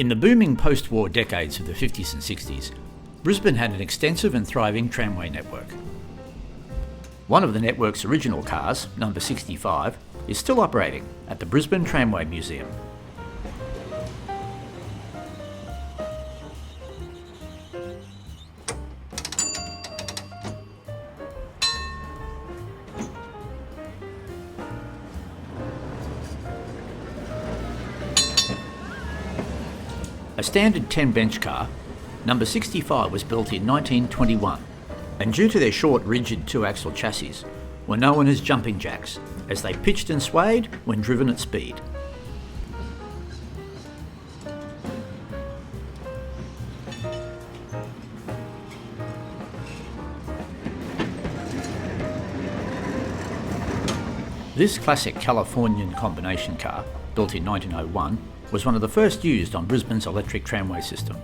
In the booming post-war decades of the 50s and 60s, Brisbane had an extensive and thriving tramway network. One of the network's original cars, number 65, is still operating at the Brisbane Tramway Museum. A standard 10-bench car, number 65 was built in 1921, and due to their short, rigid two-axle chassis, were known as jumping jacks, as they pitched and swayed when driven at speed. This classic Californian combination car, built in 1901, was one of the first used on Brisbane's electric tramway system.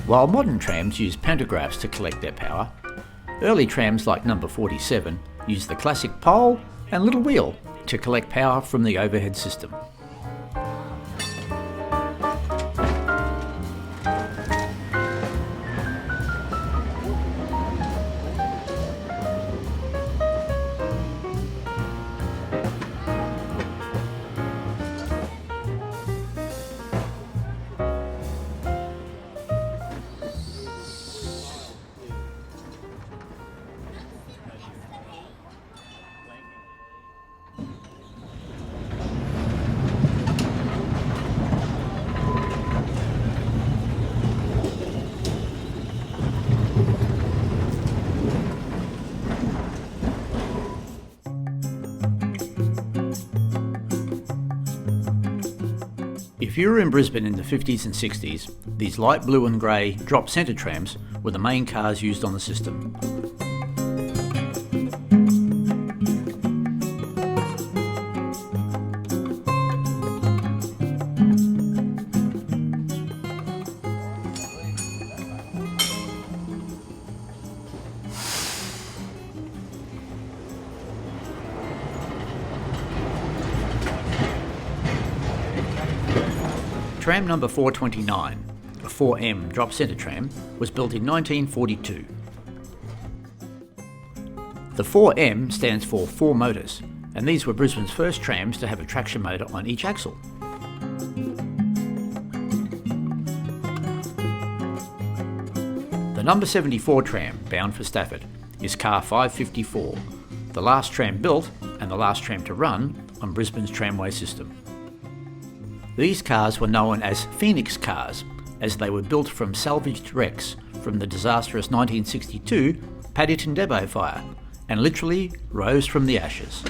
While modern trams use pantographs to collect their power, early trams like number 47 used the classic pole and little wheel to collect power from the overhead system. If you were in Brisbane in the 50s and 60s, these light blue and grey drop centre trams were the main cars used on the system. Tram number 429, a 4M drop centre tram, was built in 1942. The 4M stands for 4 motors, and these were Brisbane's first trams to have a traction motor on each axle. The number 74 tram, bound for Stafford, is car 554, the last tram built and the last tram to run on Brisbane's tramway system. These cars were known as Phoenix cars, as they were built from salvaged wrecks from the disastrous 1962 Paddington Depot fire, and literally rose from the ashes.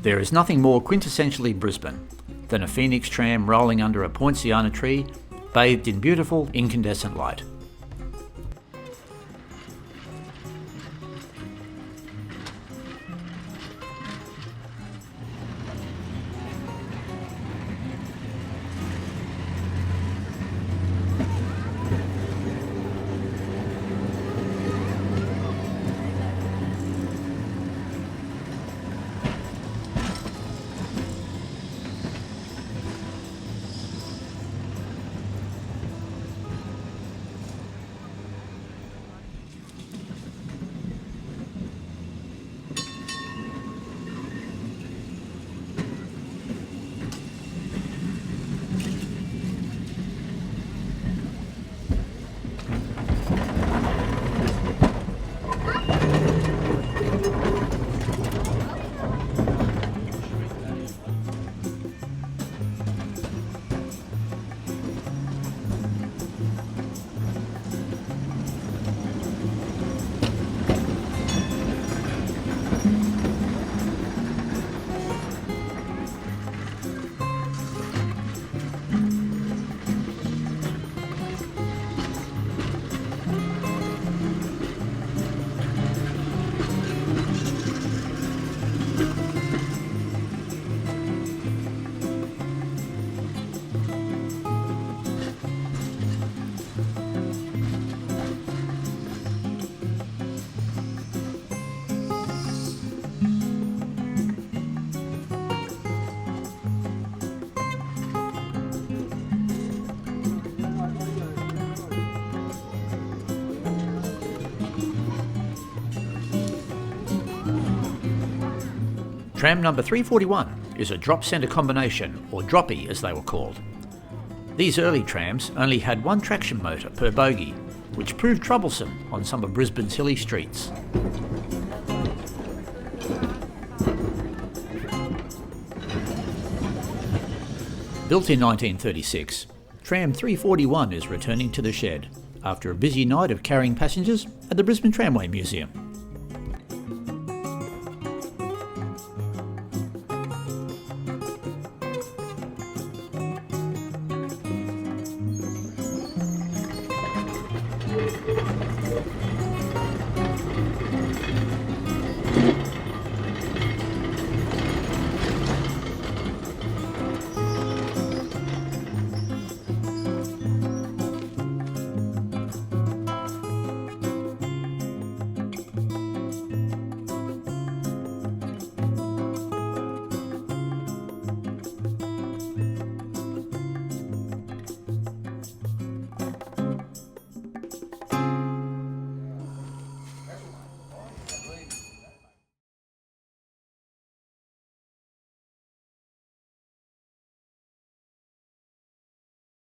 There is nothing more quintessentially Brisbane than a Phoenix tram rolling under a poinciana tree, bathed in beautiful incandescent light. Tram number 341 is a drop-centre combination, or droppy as they were called. These early trams only had one traction motor per bogie, which proved troublesome on some of Brisbane's hilly streets. Built in 1936, Tram 341 is returning to the shed after a busy night of carrying passengers at the Brisbane Tramway Museum.